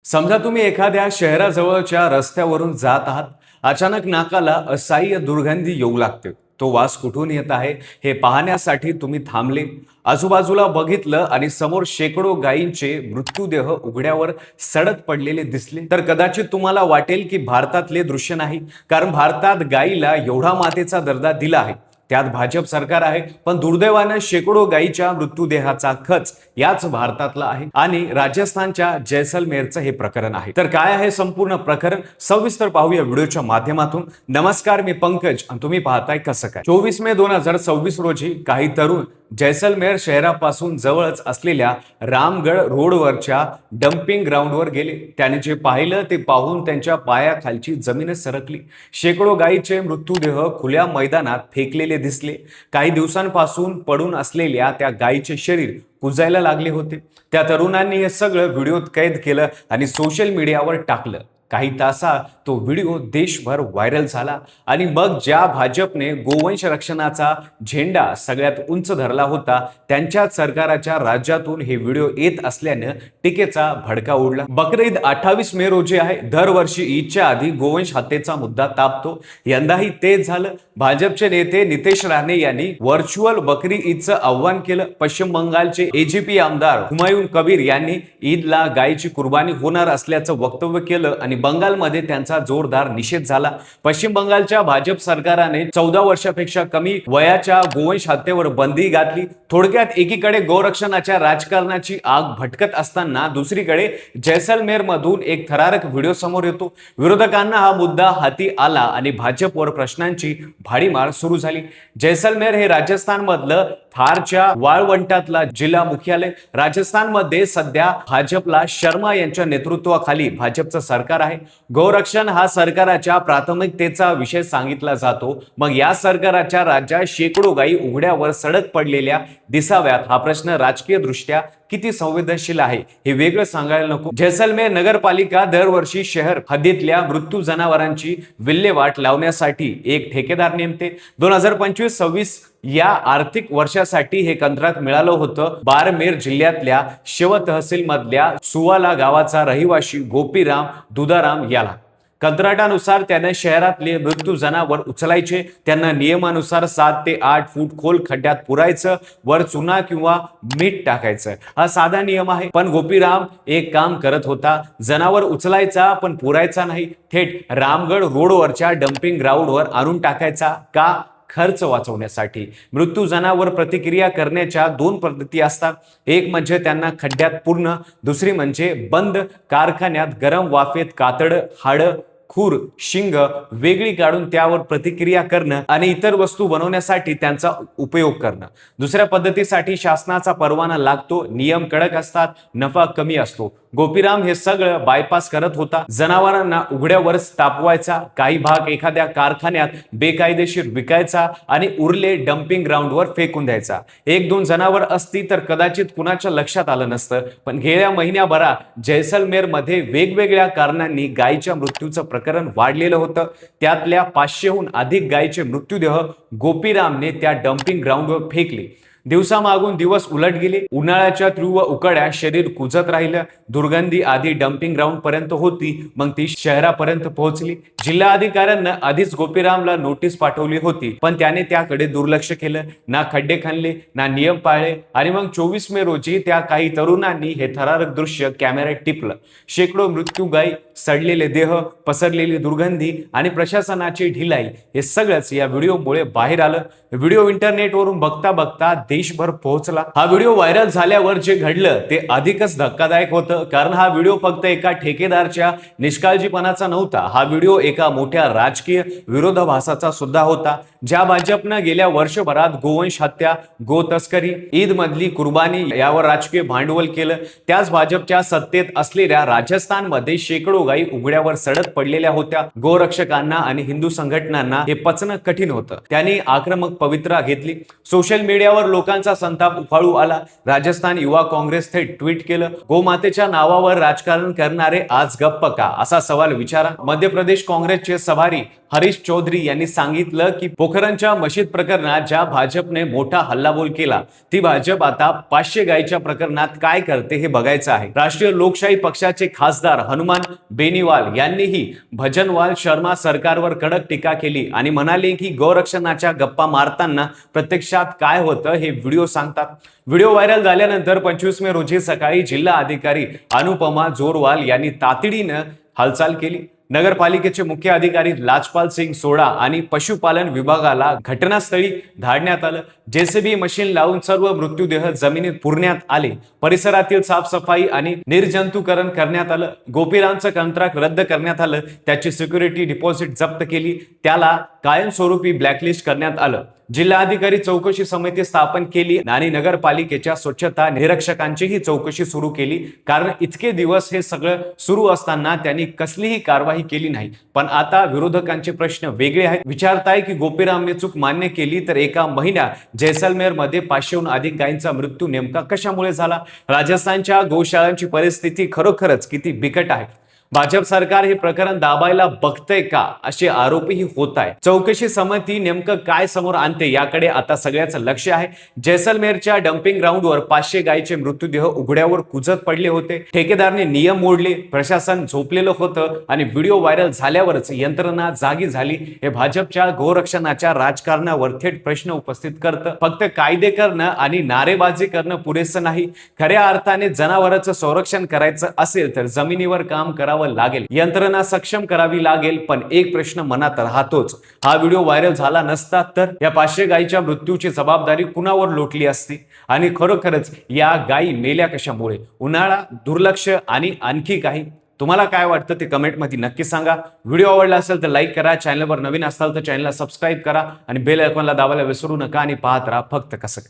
समजा तुम्ही एखाद्या शहराजवळच्या रस्त्यावरून जात आहात. अचानक नाकाला असह्य दुर्गंधी येऊ लागते. तो वास कुठून येत आहे हे पाहण्यासाठी तुम्ही थांबले, आजूबाजूला बघितलं आणि समोर शेकडो गायींचे मृत्यूदेह उघड्यावर सडत पडलेले दिसले. तर कदाचित तुम्हाला वाटेल की भारतातले दृश्य नाही, कारण भारतात गायीला एवढा मातेचा दर्जा दिला आहे. त्यात भाजप सरकार आहे, पण दुर्दैवानं शेकडो गायीच्या मृत्यूदेहाचा खच याच भारतातला आहे आणि राजस्थानच्या जैसलमेरचं हे प्रकरण आहे. तर काय आहे संपूर्ण प्रकरण सविस्तर पाहूया व्हिडिओच्या माध्यमातून. नमस्कार, मी पंकज आणि तुम्ही पाहताय कसं काय. 24 मे 2026 रोजी काही तरुण जैसलमेर शहरापासून जवळच असलेल्या रामगड रोडवरच्या डम्पिंग ग्राउंडवर गेले. त्याने जे पाहिलं ते पाहून त्यांच्या पायाखालची जमीनच सरकली. शेकडो गायीचे मृत्यूदेह खुल्या मैदानात फेकलेले दिसले. काही दिवसांपासून पडून असलेल्या त्या गायीचे शरीर कुजायला लागले होते. त्या तरुणांनी हे सगळं व्हिडिओत कैद केलं आणि सोशल मीडियावर टाकलं. काही तासात तो व्हिडिओ देशभर व्हायरल झाला आणि मग ज्या भाजपने गोवंश रक्षणाचा झेंडा सगळ्यात उंच धरला होता, त्यांच्याच सरकारच्या राज्यातून हे व्हिडिओ येत असल्यानं टीकेचा भडका उडला. बकरी ईद 28 मे रोजी आहे. दरवर्षी ईदच्या आधी गोवंश हत्येचा मुद्दा तापतो. यंदाही तेच झालं. भाजपचे नेते नितेश राणे यांनी व्हर्च्युअल बकरी ईदचं आव्हान केलं. पश्चिम बंगालचे एजीपी आमदार हुमायून कबीर यांनी ईदला गायीची कुर्बानी होणार असल्याचं वक्तव्य केलं आणि बंगालमध्ये त्यांचा जोरदार निषेध झाला. पश्चिम बंगालच्या भाजप सरकारने 14 वर्षापेक्षा कमी वयाच्या गोवंश हत्येवर बंदी घातली. थोडक्यात एकीकडे गोरक्षणाच्या राजकारणाची आग भटकत असताना दुसरीकडे जैसलमेर मधून एक थरारक व्हिडिओ समोर येतो. विरोधकांना हा मुद्दा हाती आला आणि भाजपवर प्रश्नांची भाडीमार सुरू झाली. जैसलमेर हे राजस्थान मधलं थारच्या वाळवंटातला जिल्हा मुख्यालय. राजस्थानमध्ये सध्या भाजपला शर्मा यांच्या नेतृत्वाखाली भाजपचं सरकार आहे. गोरक्षण हा सरकारच्या प्राथमिकतेचा विषय सांगितला जातो. मग या सरकारच्या राज्यात शेकडो गायी उघड्यावर सडक पडलेल्या दिसाव्यात हा प्रश्न राजकीय दृष्ट्या किती संवेदनशील आहे हे वेगळं सांगायला नको. जैसलमेर नगरपालिका दरवर्षी शहर हद्दीतल्या मृत्यू जनावरांची विल्हेवाट लावण्यासाठी एक ठेकेदार नेमते. 2025-26 या आर्थिक वर्षासाठी हे कंत्राट मिळालं होतं बारमेर जिल्ह्यातल्या शिव तहसील मधल्या सुवाला गावाचा रहिवाशी गोपीराम दुधाराम याला. कंत्राटानुसार त्याने शहरातले मृत्यू जनावर उचलायचे. त्यांना नियमानुसार 7 ते 8 फूट खोल खड्ड्यात पुरायचं, वर चुना किंवा मीठ टाकायचं. हा साधा नियम आहे, पण गोपीराम एक काम करत होता. जनावर उचलायचा पण पुरायचा नाही, थेट रामगड रोडवरच्या डम्पिंग ग्राउंडवर आणून टाकायचा. का? खर्च वाचवण्यासाठी. मृत्यू जनावर प्रतिक्रिया करण्याच्या 2 पद्धती असतात. एक म्हणजे त्यांना खड्ड्यात पूर्ण, दुसरी म्हणजे बंद कारखान्यात गरम वाफेत कातड, हाड, खूर, शिंग वेगळी काढून त्यावर प्रतिक्रिया करणं आणि इतर वस्तू बनवण्यासाठी त्यांचा उपयोग करणं. दुसऱ्या पद्धतीसाठी शासनाचा परवाना लागतो, नियम कडक असतात, नफा कमी असतो. गोपीराम हे सगळं बायपास करत होता. जनावरांना उघड्यावरच तापवायचा, काही भाग एखाद्या कारखान्यात बेकायदेशीर विकायचा आणि उरले डम्पिंग ग्राउंडवर फेकून द्यायचा. 1-2 जनावर असती तर कदाचित कुणाच्या लक्षात आलं नसतं, पण गेल्या महिन्याभरात जैसलमेर मध्ये वेगवेगळ्या कारणांनी गायीच्या मृत्यूचं प्रकरण वाढलेलं होतं. त्यातल्या 500हून अधिक गायीचे मृत्यूदेह गोपीरामने त्या डम्पिंग ग्राउंडवर फेकले. दिवसामागून दिवस उलट गेले. उन्हाळ्याच्या तीव्र उकाड्यात शरीर कुजत राहिलं. दुर्गंधी आधी डम्पिंग ग्राउंड पर्यंत होती, मग ती शहरापर्यंत पोहोचली. जिल्हा अधिकाऱ्यांना आधीच गोपीरामला नोटीस पाठवली होती, पण त्याने त्याकडे दुर्लक्ष केलं. ना खड्डे खणले, ना नियम पाळले. आणि मग 24 मे रोजी त्या काही तरुणांनी हे थरारक दृश्य कॅमेऱ्यात टिपलं. शेकडो मृत्यू गायी, सडलेले देह, पसरलेली दुर्गंधी आणि प्रशासनाची ढिलाई हे सगळंच या व्हिडिओमुळे बाहेर आलं. व्हिडिओ इंटरनेटवरून बघता बघता देशभर पोहोचला. हा व्हिडिओ व्हायरल झाल्यावर जे घडलं ते अधिकच धक्कादायक होतं, कारण हा व्हिडिओ फक्त एका ठेकेदारच्या निष्काळजीपणाचा नव्हता. हा व्हिडिओ एका मोठ्या राजकीय विरोधाभासाचा सुद्धा होता. ज्या भाजपनं गेल्या वर्षभरात गोवंश हत्या, गो तस्करी, ईद मधली कुर्बानी यावर राजकीय भांडवल केलं, त्याच भाजपच्या सत्तेत असलेल्या राजस्थानमध्ये शेकडो गायी उघड्यावर सडक पडलेल्या होत्या. गोरक्षकांना आणि हिंदू संघटनांना हे पचणं कठीण होतं. त्यांनी आक्रमक पवित्रा घेतली. सोशल मीडियावर लोकांचा संताप उफाळू आला. राजस्थान युवा काँग्रेस थेट ट्विट केलं, गोमातेच्या नावावर राजकारण करणारे आज गप्प का, असा सवाल विचारा. मध्य प्रदेश काँग्रेसचे सभारी हरीश चौधरी यांनी सांगितलं की पोखरणच्या मशीद प्रकरणात ज्या भाजपने मोठा हल्लाबोल केला, ती भाजप आता 500 गायीच्या प्रकरणात काय करते हे बघायचं आहे. राष्ट्रीय लोकशाही पक्षाचे खासदार हनुमान बेनीवाल यांनीही भजनवाल शर्मा सरकारवर कडक टीका केली आणि म्हणाले की गोरक्षणाच्या गप्पा मारताना प्रत्यक्षात काय होतं हे व्हिडिओ सांगतात. व्हिडिओ व्हायरल झाल्यानंतर 25 मे रोजी सकाळी जिल्हा अधिकारी अनुपमा जोरवाल यांनी तातडीनं हालचाल केली. नगरपालिकेचे मुख्य अधिकारी लाजपाल सिंग सोडा आणि पशुपालन विभागाला घटनास्थळी धाडण्यात आलं. जेसीबी मशीन लावून सर्व मृत्यूदेह जमिनीत पुरण्यात आले. परिसरातील साफसफाई आणि निर्जंतुकरण करण्यात आलं. गोपीरामचं कंत्राट रद्द करण्यात आलं. त्याची सिक्युरिटी डिपॉझिट जप्त केली. त्याला कायमस्वरूपी ब्लॅकलिस्ट करण्यात आलं. जिल्हाधिकारी चौकशी समिती स्थापन केली आणि नगरपालिकेच्या स्वच्छता निरीक्षकांचीही चौकशी सुरू केली. कारण इतके दिवस हे सगळं सुरू असताना त्यांनी कसलीही कारवाई केली नाही. पण आता विरोधकांचे प्रश्न वेगळे आहेत. विचारताय की गोपीरामने चूक मान्य केली तर एका महिन्यात जैसलमेर मध्ये 500हून अधिक गायींचा मृत्यू नेमका कशामुळे झाला? राजस्थानच्या गोशाळांची परिस्थिती खरोखरच किती बिकट आहे. भाजप सरकार हे प्रकरण दाबायला बघतंय का, असे आरोपही होत आहे. चौकशी समिती नेमकं काय समोर आणते याकडे आता सगळ्याचं लक्ष आहे. जैसलमेरच्या डम्पिंग ग्राउंडवर 500 गायीचे मृत्यूदेह उघड्यावर कुजत पडले होते. ठेकेदारने नियम मोडले, प्रशासन झोपलेलं होतं आणि व्हिडिओ व्हायरल झाल्यावरच यंत्रणा जागी झाली. हे भाजपच्या गोरक्षणाच्या राजकारणावर थेट प्रश्न उपस्थित करतं. फक्त कायदे करणं आणि नारेबाजी करणं पुरेसं नाही. खऱ्या अर्थाने जनावरांचं संरक्षण करायचं असेल तर जमिनीवर काम करावं लागेल, यंत्रणा सक्षम करावी लागेल. पण एक प्रश्न मनात राहतोच, हा व्हिडिओ व्हायरल झाला नसता तर या 500 गायीच्या मृत्यूची जबाबदारी कुणावर लोटली असती? आणि खरोखरच या गायी मेल्या कशामुळे? उन्हाळा, दुर्लक्ष आणि आणखी काही? तुम्हाला काय वाटतं ते कमेंटमध्ये नक्की सांगा. व्हिडिओ आवडला असेल तर लाईक करा. चॅनलवर नवीन असाल तर चॅनलला सबस्क्राईब करा आणि बेल आयकॉनला दाबायला विसरू नका. आणि पाहत राहा फक्त कसं.